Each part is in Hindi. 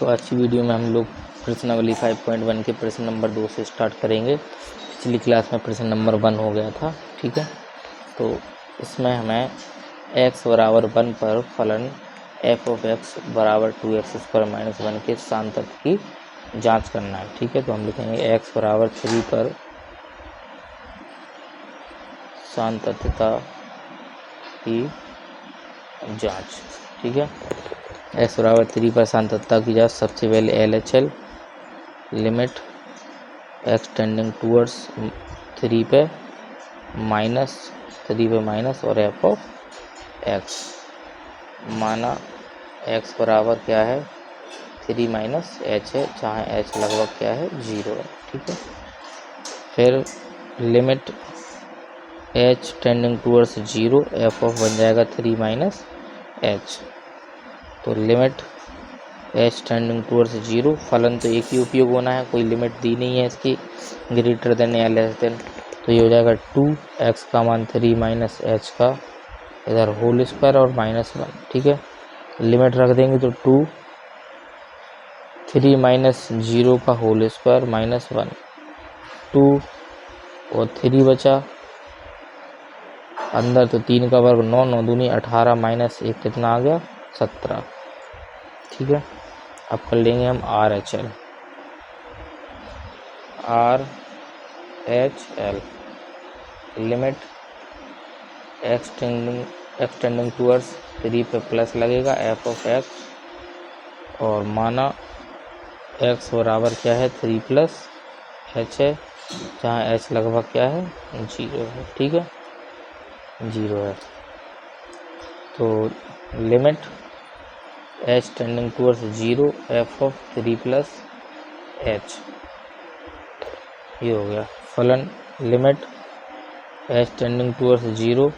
तो आज की वीडियो में हम लोग प्रश्नावली 5.1 के प्रश्न नंबर 2 से स्टार्ट करेंगे। पिछली क्लास में प्रश्न नंबर 1 हो गया था, ठीक है। तो इसमें हमें x बराबर 1 पर फलन f ऑफ x बराबर 2x² - 1 के सांतत की जांच करना है, ठीक है। तो हम लिखेंगे x बराबर 3 पर सांततता की जांच, ठीक है। x बराबर 3 पर सांततता की जांच। सबसे पहले LHL limit x tending towards 3 पे माइनस और f ऑफ x माना x बराबर क्या है 3 माइनस h है, जहाँ h लगभग क्या है 0 है, ठीक है। फिर limit h tending towards 0 f of बन जाएगा 3 माइनस h। तो लिमिट h टेंडिंग टूवर्ड्स 0, फलन तो एक ही उपयोग होना है, कोई लिमिट दी नहीं है इसकी ग्रेटर देन या लेस देन। तो ये हो जाएगा 2x का मान 3 माइनस h का इधर होल स्क्वायर और -1, ठीक है। लिमिट रख देंगे तो 2 3 माइनस 0 का होल स्क्वायर -1 2 और 3 बचा अंदर, तो 3 का वर्ग 9 9 दूनी 18 माइनस 1 कितना आ गया 17, ठीक है। अब कर लेंगे हम RHL limit x tending towards 3 पे प्लस लगेगा f ऑफ x और माना x बराबर क्या है 3 प्लस h है, जहाँ h लगभग क्या है 0 है, ठीक है 0 है। तो limit h tending towards 0 f of 3 plus h, ये हो गया फलन। Limit h tending towards 0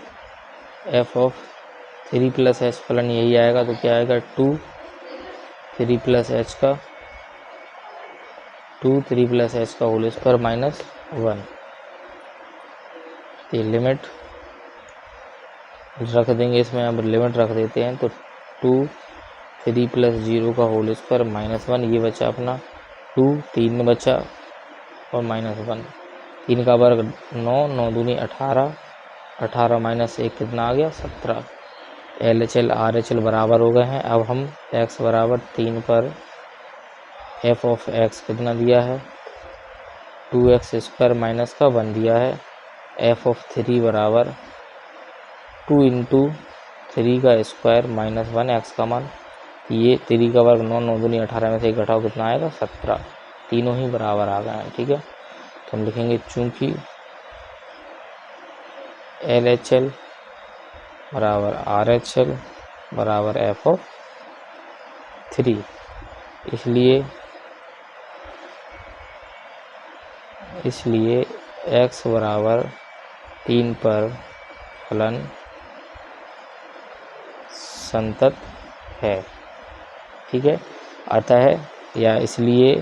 f of 3 plus h, फलन यही आएगा, तो क्या आएगा 2 3 प्लस h का 2 3 प्लस h का होल स्क्वायर -1। तो लिमिट रख देंगे इसमें, अब लिमिट रख देते हैं, तो 2 3 प्लस 0 का होल स्क्वायर -1, ये बचा अपना 2 3 बचा और -1, 3 का वर्ग 9 9 दूनी 18 18 माइनस 1 कितना आ गया 17। LHL RHL बराबर हो गए हैं। अब हम x बराबर 3 पर f ऑफ x कितना दिया है 2x² माइनस का 1 दिया है। f ऑफ 3 बराबर 2 इंटू 3 का स्क्वायर -1 x का मान, ये 3 का वर्ग 9 9 दूनी 18 में से 1 घटाओ कितना आएगा 17, तीनों ही बराबर आ गए हैं, ठीक है। तो हम लिखेंगे चूंकि LHL बराबर RHL बराबर f ऑफ 3, इसलिए x बराबर 3 पर फलन संतत है, ठीक है। आता है या इसलिए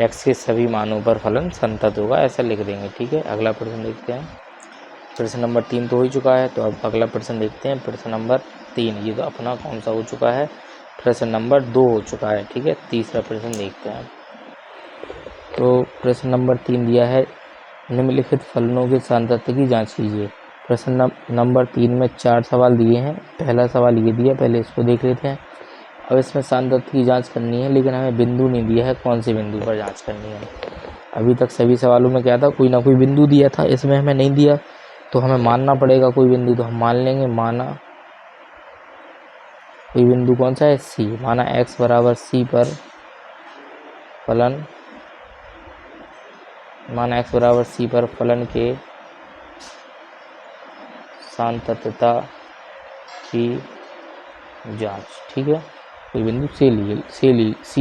x के सभी मानों पर फलन संतत होगा, ऐसा लिख देंगे, ठीक है। अगला प्रश्न देखते हैं। प्रश्न नंबर 3 तो हो ही चुका है, तो अब अगला प्रश्न देखते हैं। प्रश्न नंबर 3, ये तो अपना कौन सा हो चुका है, प्रश्न नंबर 2 हो चुका है, ठीक है। तीसरा प्रश्न देखते हैं। तो प्रश्न नंबर 3 दिया है निम्नलिखित फलनों के सांतत्य की जांच कीजिए। प्रश्न नंबर 3 में 4 सवाल दिए हैं। पहला सवाल ये दिया, पहले इसको देख लेते हैं। अब इसमें सांतत्य की जांच करनी है, लेकिन हमें बिंदु नहीं दिया है, कौन से बिंदु पर जांच करनी है। अभी तक सभी सवालों में क्या था, कोई ना कोई बिंदु दिया था, इसमें हमें नहीं दिया, तो हमें मानना पड़ेगा कोई बिंदु। तो हम मान लेंगे, माना कोई बिंदु कौन सा है C, माना x बराबर C पर फलन, माना x बराबर C पर फलन के सांततता की जांच, ठीक है। कोई बिंदु C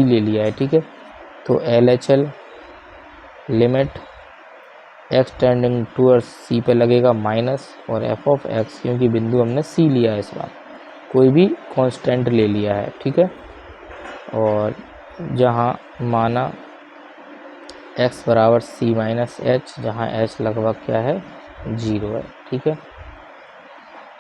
ले लिया है, ठीक है। तो LHL limit x tending towards C पे लगेगा माइनस और f ऑफ x, क्योंकि बिंदु हमने C लिया है, इस बार कोई भी कांस्टेंट ले लिया है, ठीक है। और जहां माना x बराबर C माइनस h, जहाँ h लगभग क्या है 0 है, ठीक है।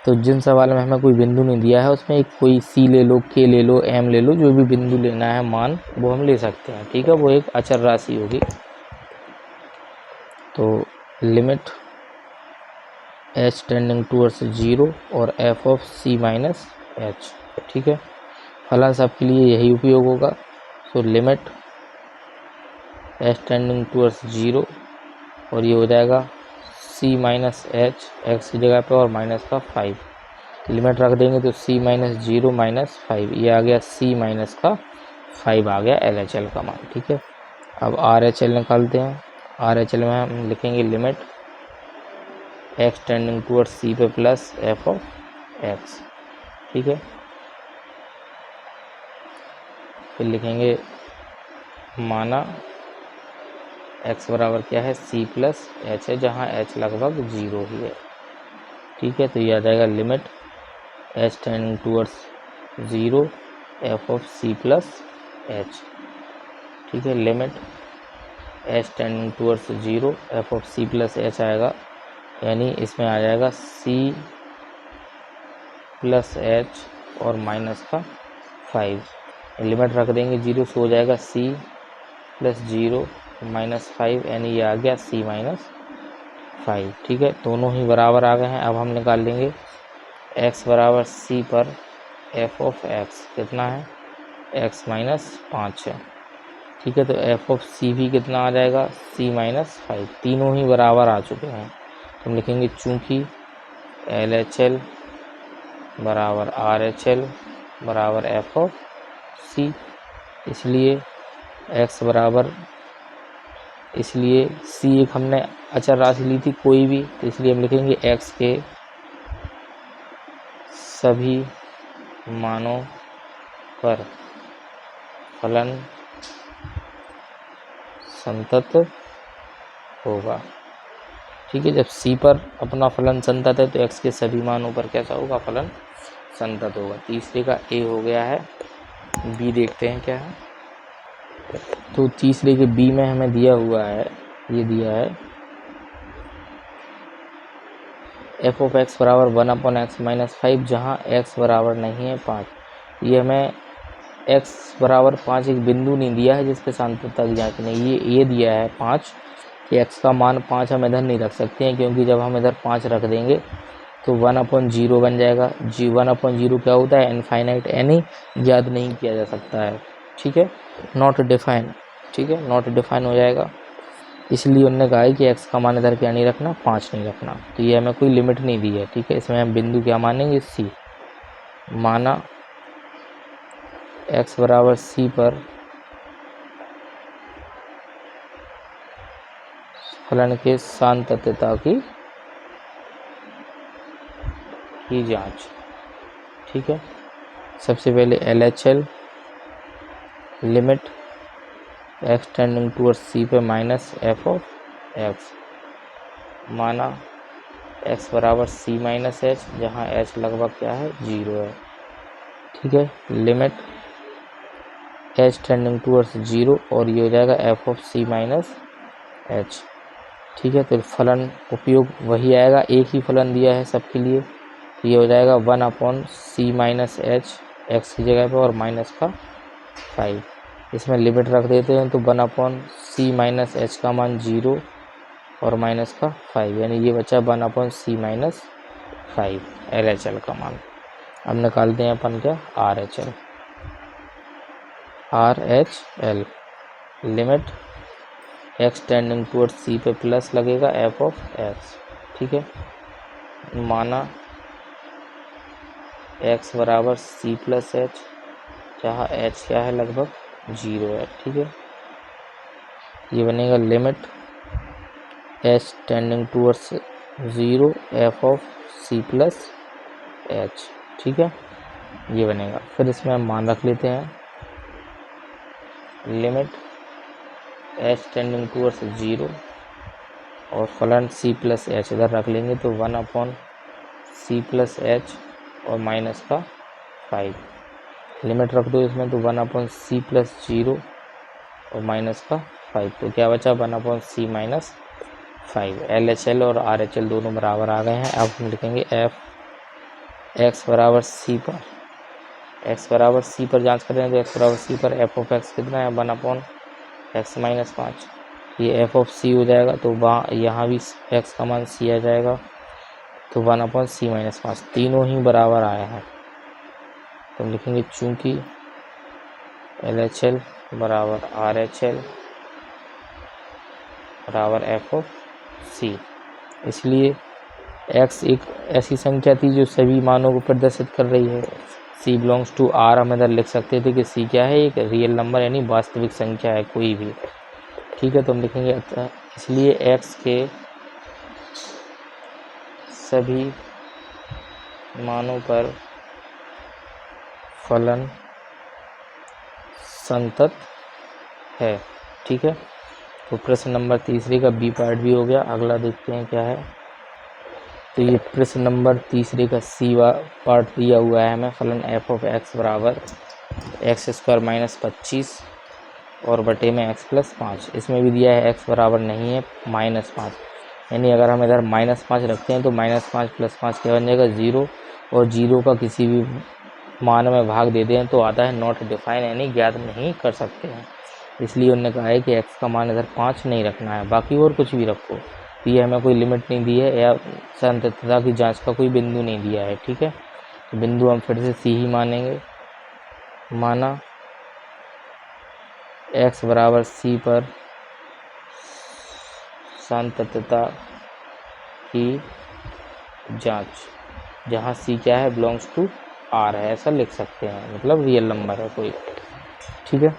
तो जिन सवाल में हमें कोई बिंदु नहीं दिया है उसमें एक कोई सी ले लो, के ले लो, एम ले लो, जो भी बिंदु लेना है मान वो हम ले सकते हैं, ठीक है। वो एक अचर राशि होगी। तो लिमिट एच टेंडिंग टूवर्ड्स 0 और f of c minus h, ठीक है। फलन सबके लिए यही उपयोग होगा। तो लिमिट एच टेंडिंग टूवर्ड्स 0 और ये हो जाएगा सी माइनस एच, एक्स की जगह पे और माइनस का 5, लिमिट रख देंगे तो सी माइनस 0 माइनस 5, ये आ गया सी माइनस का 5 आ गया एल एच एल का मान, ठीक है। अब आर एच एल निकालते हैं। आर एच एल में हम लिखेंगे limit x tending towards C पे प्लस एफ ऑफ एक्स, ठीक है। फिर लिखेंगे माना x बराबर क्या है, c प्लस एच है, जहाँ h लगभग 0 ही है, ठीक है। तो ये आ जाएगा limit h tending towards 0 f of c plus h, ठीक है। Limit h tending towards 0 f of c plus H आएगा, यानी इसमें आ जाएगा c प्लस एच और माइनस का 5, लिमिट रख देंगे 0 से हो जाएगा c प्लस 0 माइनस 5, यानी ये आ गया c माइनस 5, ठीक है। दोनों ही बराबर आ गए हैं। अब हम निकाल लेंगे x बराबर c पर f ऑफ x कितना है, x माइनस 5 है, ठीक है। तो f ऑफ c भी कितना आ जाएगा, c माइनस 5, तीनों ही बराबर आ चुके हैं। तो हम लिखेंगे चूँकि एल एच एल बराबर आर एच एल बराबर f ऑफ c, इसलिए x बराबर, इसलिए c एक हमने अचर राशि ली थी कोई भी, तो इसलिए हम लिखेंगे x के सभी मानों पर फलन संतत होगा, ठीक है। जब c पर अपना फलन संतत है तो x के सभी मानों पर कैसा होगा, फलन संतत होगा। तीसरे का a हो गया है। b देखते हैं क्या है। तो तीसरे के b में हमें दिया हुआ है, ये दिया है एफ ऑफ एक्स बराबर 1/x माइनस 5, जहाँ x बराबर नहीं है 5। ये हमें x बराबर 5 एक बिंदु नहीं दिया है जिसके सांतता की जांच नहीं, ये दिया है 5 कि x का मान 5 हम इधर नहीं रख सकते हैं, क्योंकि जब हम इधर 5 रख देंगे तो 1/0 बन जाएगा। 1/0 क्या होता है, इनफाइनाइट, यानी याद नहीं किया जा सकता है, ठीक है। नॉट डिफाइन, ठीक है, नॉट डिफाइन हो जाएगा। इसलिए उन्होंने कहा है कि x का मान इधर क्या नहीं रखना, 5 नहीं रखना। तो ये हमें कोई लिमिट नहीं दी है, ठीक है। इसमें हम बिंदु क्या मानेंगे, c। माना x बराबर c पर फलन के सांतत्यता की जांच, ठीक है। सबसे पहले LHL limit x tending towards c पे माइनस एफ ऑफ x, माना x बराबर c माइनस एच, जहाँ h लगभग क्या है, 0 है, ठीक है। लिमिट h टेंडिंग टूवर्ड्स 0 और ये हो जाएगा f of c minus h, ठीक है। तो फलन उपयोग वही आएगा, एक ही फलन दिया है सबके लिए, तो ये हो जाएगा 1/c माइनस एच एक्स की जगह पे और माइनस का 5, इसमें लिमिट रख देते हैं तो 1/c माइनस एच का मान 0 और माइनस का 5, यानी ये बचा 1/c minus 5 L H L का मान। अब निकालते हैं अपन क्या, R H L. R H L limit x tending towards C पे प्लस लगेगा एफ ऑफ एक्स, ठीक है। माना एक्स बराबर सी प्लस एच, जहाँ एच क्या है, लगभग 0 है, ठीक है। ये बनेगा limit h tending towards 0 f of c plus h, ठीक है, ये बनेगा। फिर इसमें हम मान रख लेते हैं लिमिट एच टेंडिंग टूवर्ड्स 0 और फलन c प्लस एच इधर रख लेंगे तो 1/c प्लस एच और माइनस का 5, लिमिट रख दो इसमें तो 1/c प्लस 0 और माइनस का 5, तो क्या बचा 1/c माइनस 5। LHL और RHL दोनों बराबर आ गए हैं। अब हम लिखेंगे f एक्स बराबर सी पर, एक्स बराबर सी पर जांच करें तो एक्स बराबर सी पर एफ ऑफ एक्स कितना है 1/x-5। ये एफ ऑफ सी हो जाएगा तो वहाँ यहाँ भी एक्स का मान सी आ जाएगा तो 1/c-5 तीनों ही बराबर आए हैं। तो हम लिखेंगे चूंकि LHL बराबर RHL बराबर एफ ऑफ सी, इसलिए x एक ऐसी संख्या थी जो सभी मानों को प्रदर्शित कर रही है। c बिलोंग्स टू r हम इधर लिख सकते थे कि c क्या है, एक रियल नंबर यानी वास्तविक संख्या है कोई भी, ठीक है। तो हम लिखेंगे इसलिए x के सभी मानों पर फलन संतत है, ठीक है। तो प्रश्न नंबर तीसरे का बी पार्ट भी हो गया। अगला देखते हैं क्या है। तो ये प्रश्न नंबर तीसरे का सी पार्ट दिया हुआ है हमें, फलन एफ ऑफ एक्स बराबर x² - 25 और बटे में x+5। इसमें भी दिया है एक्स बराबर नहीं है -5, यानी अगर हम इधर -5 रखते हैं तो -5 + 5 क्या बन जाएगा 0, और 0 का किसी भी मान में भाग देते हैं तो आता है नॉट डिफाइन, यानी ज्ञात नहीं कर सकते हैं। इसलिए उन्होंने कहा है कि x का मान इधर 5 नहीं रखना है, बाकी और कुछ भी रखो। तो ये हमें कोई लिमिट नहीं दी है या संततता की जांच का कोई बिंदु नहीं दिया है, ठीक है। तो बिंदु हम फिर से सी ही मानेंगे। माना x बराबर सी पर संततता की जांच, जहाँ सी क्या है बिलोंग्स टू आर है, ऐसा लिख सकते हैं, मतलब रियल नंबर है कोई, ठीक है।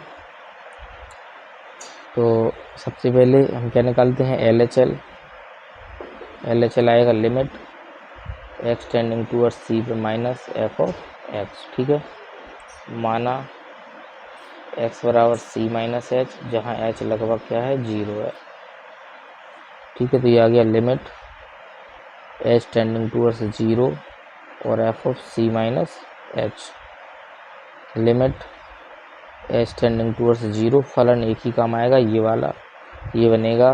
तो सबसे पहले हम क्या निकालते हैं LHL। LHL आएगा लिमिट x टेंडिंग टूवर्ड्स सी पर माइनस एफ ऑफ एक्स, ठीक है। माना x बराबर c - h, जहाँ h लगभग क्या है 0 है, ठीक है। तो ये आ गया लिमिट h टेंडिंग टूवर्ड्स 0 और f of c - h, limit h tending towards 0, फलन एक ही काम आएगा ये वाला, ये बनेगा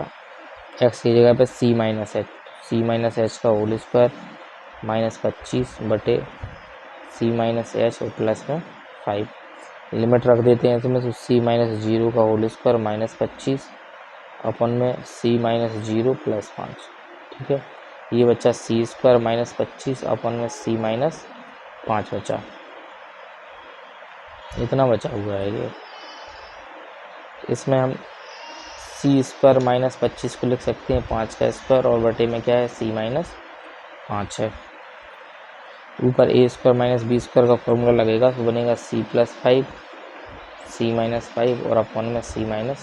x की जगह पे c - h का होल स्क्वायर -25 बटे c - h और प्लस में 5। लिमिट रख देते हैं इसमें, तो c - 0 का होल स्क्वायर -25 अपन में c - 0 + 5, ठीक है। ये बच्चा c² -25 अपन में c - 5 बचा, इतना बचा हुआ है ये। इसमें हम c² -25 को लिख सकते हैं 5 का स्क्वायर, और बटे में क्या है c -5 है। ऊपर a² - b² का फॉर्मूला लगेगा तो बनेगा c + 5 c - 5 और अपन में c - 5,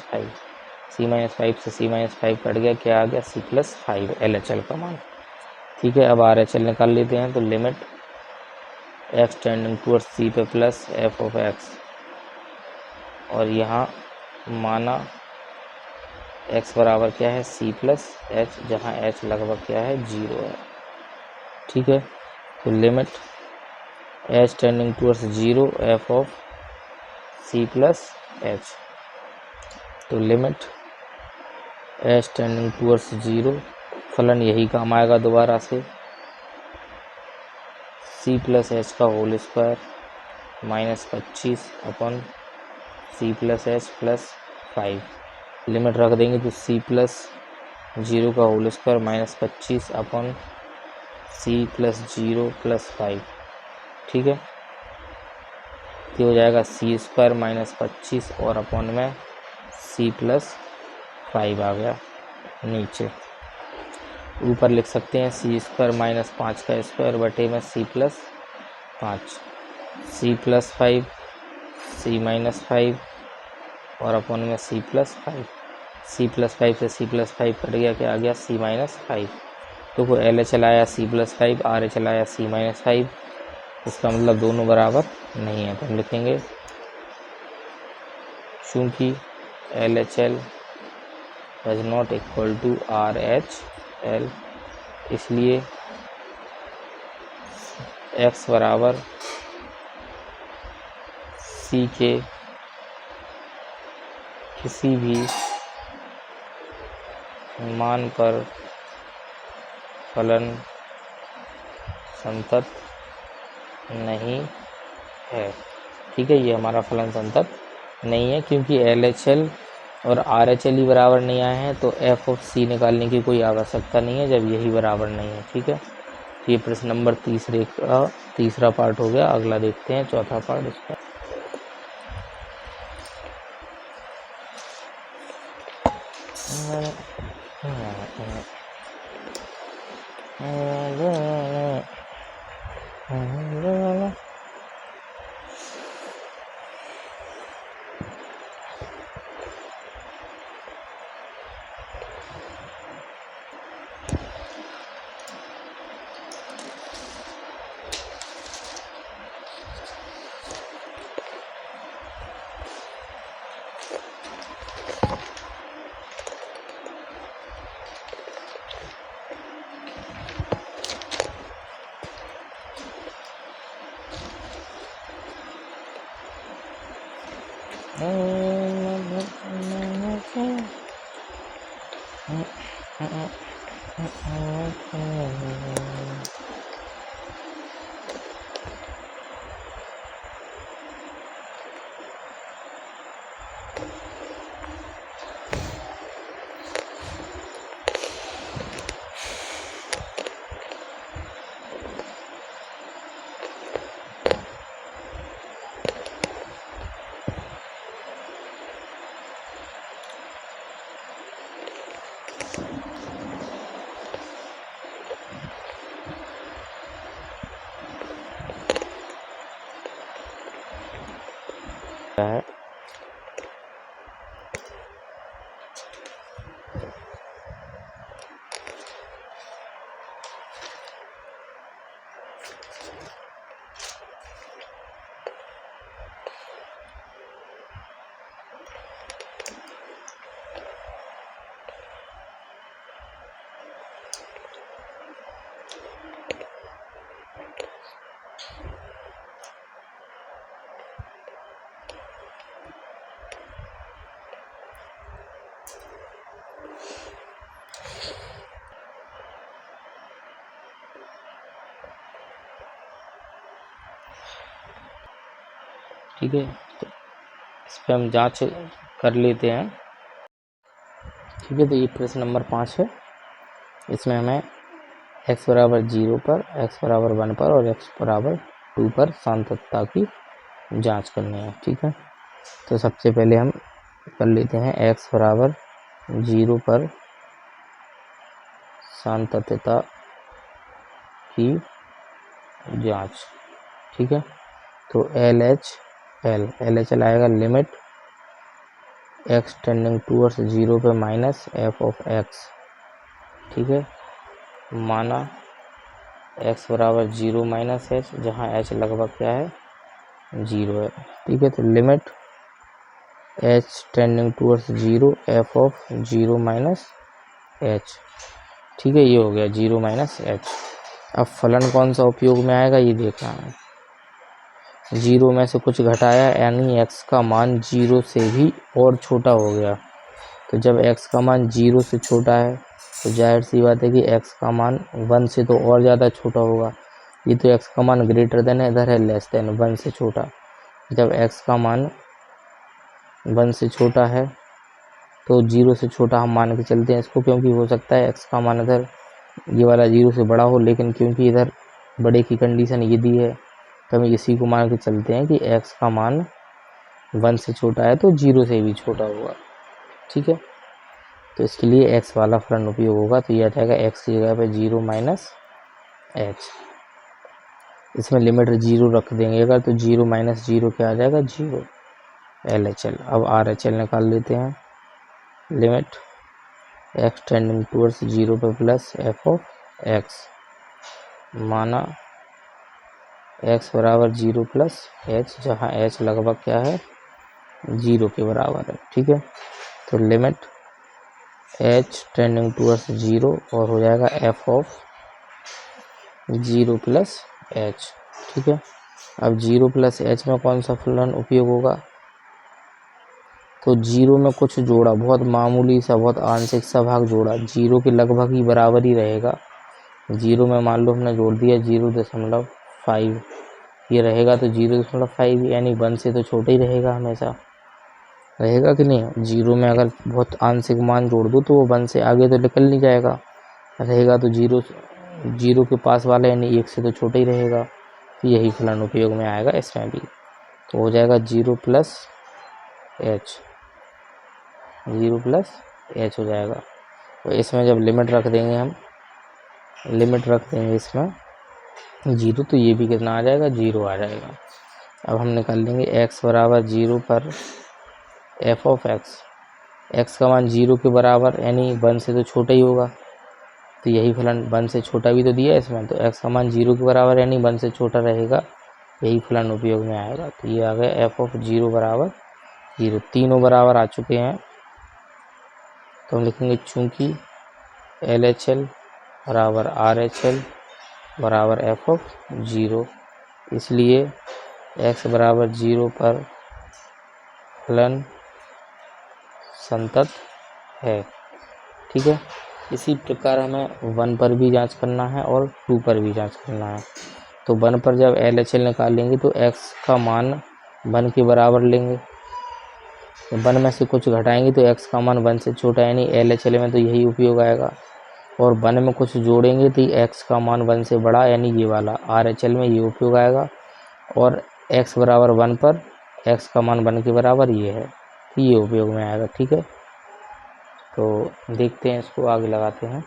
c - 5 से c - 5 कट गया, क्या आ गया c + 5 LHL का मान, ठीक है। अब RHL निकाल लेते हैं। तो limit x tending towards c पे प्लस एफ ऑफ x, और यहाँ माना x बराबर क्या है c + h, जहाँ h लगभग क्या है 0 है, ठीक है। तो limit h tending towards 0 f of c + h, तो लिमिट h टेंडिंग टूवर्ड्स 0, फलन यही काम आएगा दोबारा से, c + h का होल स्क्वायर -25 अपन c + h + 5। लिमिट रख देंगे तो c + 0 का होल स्क्वायर -25 अपन c + 0 + 5, ठीक है। ये हो जाएगा c² -25 और अपन में c + 5 आ गया नीचे। ऊपर लिख सकते हैं c² - 5 का स्क्वायर बटे में c + 5, c + 5 c - 5 और अपन में c + 5, c + 5 से c + 5 कट गया, क्या आ गया c - 5। तो कोई LHL आया c + 5, RHL आया c - 5, इसका मतलब दोनों बराबर नहीं है। तो हम लिखेंगे चूँकि LHL does not equal to RHL, इसलिए x बराबर c के किसी भी मान पर फलन संतत नहीं है। ठीक है, ये हमारा फलन संतत नहीं है क्योंकि LHL और RHL ही बराबर नहीं आए हैं, तो एफ ऑफ सी निकालने की कोई आवश्यकता नहीं है जब यही बराबर नहीं है। ठीक है, तो ये प्रश्न नंबर तीसरा पार्ट हो गया। अगला देखते हैं चौथा पार्ट इसका। है ठीक है, तो इस पर हम जांच कर लेते हैं। ठीक है, तो ये प्रश्न नंबर 5 है। इसमें हमें x बराबर 0 पर, x बराबर 1 पर और x बराबर 2 पर सांतत्ता की जांच करनी है। ठीक है, तो सबसे पहले हम कर लेते हैं x बराबर 0 पर सांतत्ता की जांच। ठीक है, तो LHL आएगा लिमिट x टेंडिंग टूवर्ड्स 0 पे माइनस f ऑफ x। ठीक है, माना x बराबर 0 माइनस h, जहाँ h लगभग क्या है 0 है। ठीक है, तो limit h tending towards 0 f of 0 minus h। ठीक है, ये हो गया 0 माइनस h। अब फलन कौन सा उपयोग में आएगा ये देखना है। 0 में से कुछ घटाया यानी x का मान 0 से भी और छोटा हो गया। तो जब x का मान 0 से छोटा है तो जाहिर सी बात है कि x का मान 1 से तो और ज़्यादा छोटा होगा। ये तो x का मान ग्रेटर देन है, इधर है लेस देन 1 से छोटा। जब x का मान 1 से छोटा है तो 0 से छोटा हम मान के चलते हैं इसको, क्योंकि हो सकता है x का मान इधर ये वाला 0 से बड़ा हो, लेकिन क्योंकि इधर बड़े की कंडीशन ये दी है तो हम इसी को मान के चलते हैं कि x का मान 1 से छोटा है तो 0 से भी छोटा होगा। ठीक है, तो इसके लिए x वाला फलन उपयोग होगा। तो यह आ जाएगा x की जगह पे 0 माइनस h। इसमें लिमिट 0 रख देंगे अगर, तो 0 माइनस 0 क्या आ जाएगा 0 LHL। अब RHL निकाल लेते हैं। लिमिट x टेंडिंग टूवर्ड्स 0 पे प्लस f ऑफ x, माना x बराबर 0 प्लस h, जहाँ h लगभग क्या है 0 के बराबर है। ठीक है, तो लिमिट h टेंडिंग टूवर्ड्स 0 और हो जाएगा f ऑफ 0 प्लस h। ठीक है, अब 0 प्लस h में कौन सा फलन उपयोग होगा, तो 0 में कुछ जोड़ा, बहुत मामूली सा, बहुत आंशिक सा भाग जोड़ा, 0 के लगभग ही बराबर ही रहेगा। 0 में मान लो हमने जोड़ दिया 0.5, ये रहेगा तो 0.5, यानी 1 से तो छोटा ही रहेगा, हमेशा रहेगा कि नहीं। 0 में अगर बहुत आंशिक मान जोड़ दूँ तो वो 1 से आगे तो निकल नहीं जाएगा, रहेगा तो 0 के पास वाला, यानी 1 से तो छोटा ही रहेगा। तो यही फलन उपयोग में आएगा इसमें भी। तो हो जाएगा 0 प्लस h, 0 प्लस h हो जाएगा। तो इसमें जब लिमिट रख देंगे हम, लिमिट रख देंगे इसमें 0, तो ये भी कितना आ जाएगा, 0 आ जाएगा। अब हम निकाल लेंगे x बराबर 0 पर f ऑफ x का मान 0 के बराबर, यानी 1 से तो छोटा ही होगा। तो यही फलन 1 से छोटा भी तो दिया है इसमें, तो x का मान 0 के बराबर यानी 1 से छोटा रहेगा, यही फलन उपयोग में आएगा। तो ये आ गया f ऑफ 0 बराबर 0। तीनों बराबर आ चुके हैं, तो हम लिखेंगे चूंकि LHL बराबर RHL बराबर f ऑफ 0, इसलिए x बराबर 0 पर फलन संतत है। ठीक है, इसी प्रकार हमें 1 पर भी जांच करना है और 2 पर भी जांच करना है। तो 1 पर जब LHL निकालेंगे तो x का मान 1 के बराबर लेंगे, तो 1 में से कुछ घटाएंगे तो x का मान 1 से छोटा, यानी LHL में तो यही उपयोग आएगा। और 1 में कुछ जोड़ेंगे तो x का मान 1 से बड़ा, यानी ये वाला RHL में ये उपयोग आएगा। और x बराबर 1 पर x का मान 1 के बराबर ये है, तो ये उपयोग में आएगा। ठीक है, तो देखते हैं, इसको आगे लगाते हैं।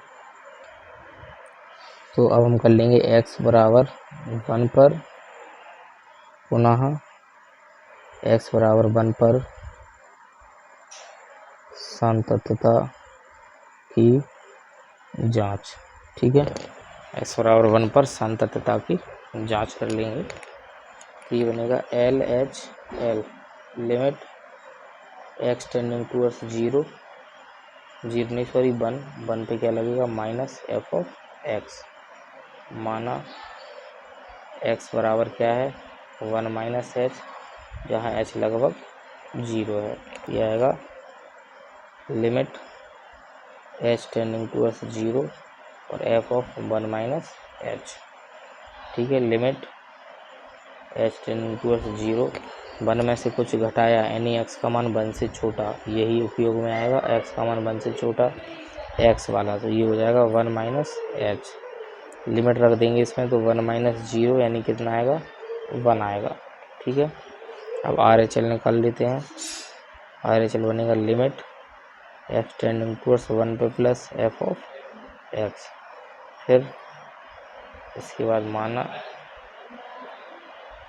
तो अब हम कर लेंगे x बराबर 1 पर, पुनः x बराबर 1 पर संततता की जांच। ठीक है, x बराबर 1 पर संततता की जांच कर लेंगे। तो ये बनेगा LHL limit x tending towards 0 नहीं सॉरी 1 पे क्या लगेगा, माइनस f ऑफ x, माना x बराबर क्या है, 1 माइनस h, जहाँ h लगभग 0 है। यह आएगा लिमिट h टेंडिंग टूवर्ड्स 0 और f ऑफ 1 माइनस h। ठीक है, लिमिट h टेंडिंग टूवर्ड्स 0, 1 में से कुछ घटाया, यानी x का मान 1 से छोटा, यही उपयोग में आएगा। x का मान 1 से छोटा x वाला, तो ये हो जाएगा 1 माइनस h। लिमिट रख देंगे इसमें, तो 1 माइनस 0 यानी कितना आएगा, 1 आएगा। ठीक है, अब RHL निकाल लेते हैं। RHL बनेगा लिमिट x टेंडिंग टूवर्ड्स 1 पे प्लस f ऑफ x, फिर इसके बाद माना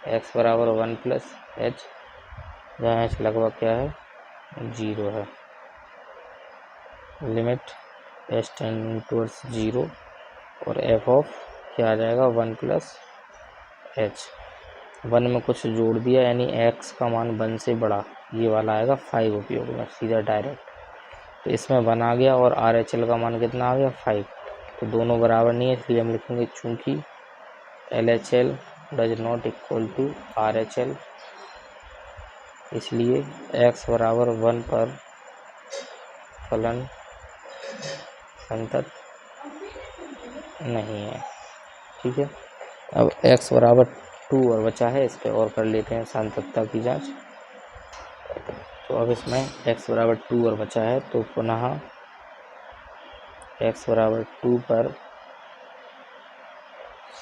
x बराबर 1 प्लस h, जहाँ h लगभग क्या है, 0 है। लिमिट h टेंडिंग टूवर्ड्स 0 और f ऑफ क्या आ जाएगा, 1 प्लस h। 1 में कुछ जोड़ दिया, यानी x का मान 1 से बड़ा, ये वाला आएगा 5 उपयोग में, सीधा डायरेक्ट। तो इसमें 1 आ गया और RHL का मान कितना आ गया, 5। तो दोनों बराबर नहीं है, इसलिए हम लिखेंगे चूंकि LHL does not equal to RHL, इसलिए x बराबर 1 पर फलन संतत नहीं है। ठीक है, अब x बराबर 2 और बचा है, इस पर और कर लेते हैं संततता की जांच। तो अब इसमें x बराबर 2 और बचा है, तो पुनः x बराबर 2 पर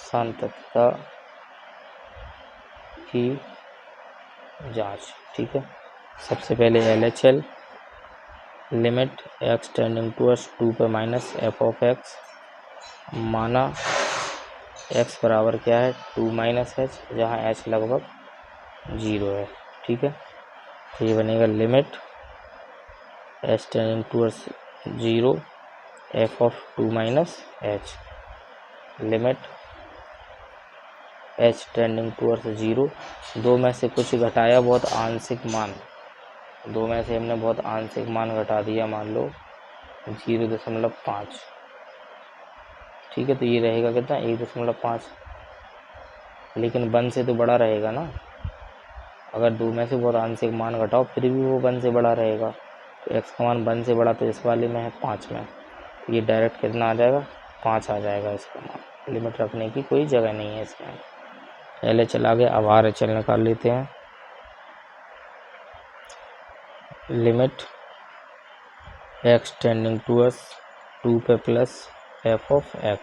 संततता की जांच। ठीक है, सबसे पहले LHL limit x tending towards 2 पे माइनस f ऑफ x, माना x बराबर क्या है, 2 माइनस h, जहाँ h लगभग 0 है। ठीक है, तो ये बनेगा limit h tending towards 0 f of 2 minus h, limit h tending towards 0। 2 में से कुछ घटाया, बहुत आंशिक मान, 2 में से हमने बहुत आंशिक मान घटा दिया, मान लो 0.5। ठीक है, तो ये रहेगा कितना, 1.5, लेकिन 1 से तो बड़ा रहेगा ना। अगर 2 में से बहुत आंशिक मान घटाओ फिर भी वो 1 से बड़ा रहेगा, तो x का मान 1 से बड़ा, तो इस वाले में है 5 में, तो ये डायरेक्ट कितना आ जाएगा, 5 आ जाएगा इसका मान। लिमिट रखने की कोई जगह नहीं है इसमें। LHL आ गया। अब RHL निकाल लेते हैं। लिमिट x टेंडिंग टूवर्ड्स 2 पे प्लस f ऑफ x,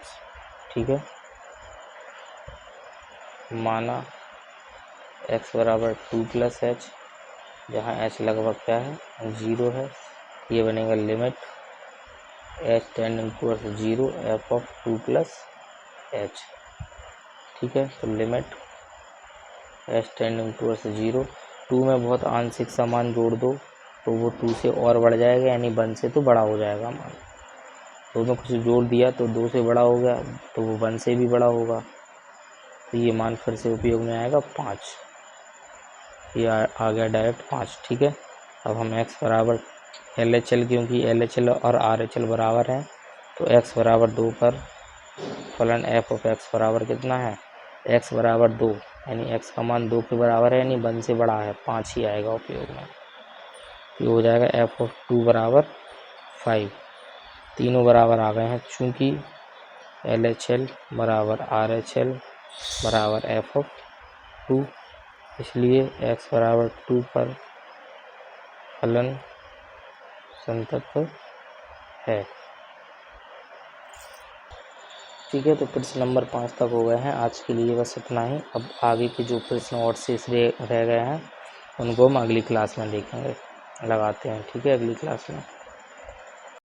ठीक है। माना x बराबर 2 प्लस h, जहाँ h लगभग क्या है 0 है। ये बनेगा limit h tending towards 0 f of 2 plus h, ठीक है। तो लिमिट h टेंडिंग टूवर्ड्स 0, 2 में बहुत आंशिक समान जोड़ दो तो वो 2 से और बढ़ जाएगा, यानी 1 से तो बड़ा हो जाएगा मान। 2 में कुछ जोड़ दिया तो 2 से बड़ा हो गया, तो वो 1 से भी बड़ा होगा। तो ये मान फिर से उपयोग में आएगा 5, ये आ गया डायरेक्ट 5, ठीक है। अब हम x बराबर LHL, क्योंकि LHL और RHL बराबर हैं, तो x बराबर 2 पर फलन f ऑफ x बराबर कितना है, x बराबर 2, यानी x का मान 2 के बराबर है, यानी 1 से बड़ा है, 5 ही आएगा उपयोग में। ये हो जाएगा f ऑफ 2 बराबर 5। तीनों बराबर आ गए हैं, चूँकि LHL बराबर RHL बराबर f ऑफ 2, इसलिए x बराबर 2 पर फलन संतत है, ठीक है। तो प्रश्न नंबर 5 तक हो गए हैं। आज के लिए बस इतना ही। अब आगे के जो प्रश्न और शेष रह गए हैं उनको हम अगली क्लास में देखेंगे, लगाते हैं, ठीक है, अगली क्लास में।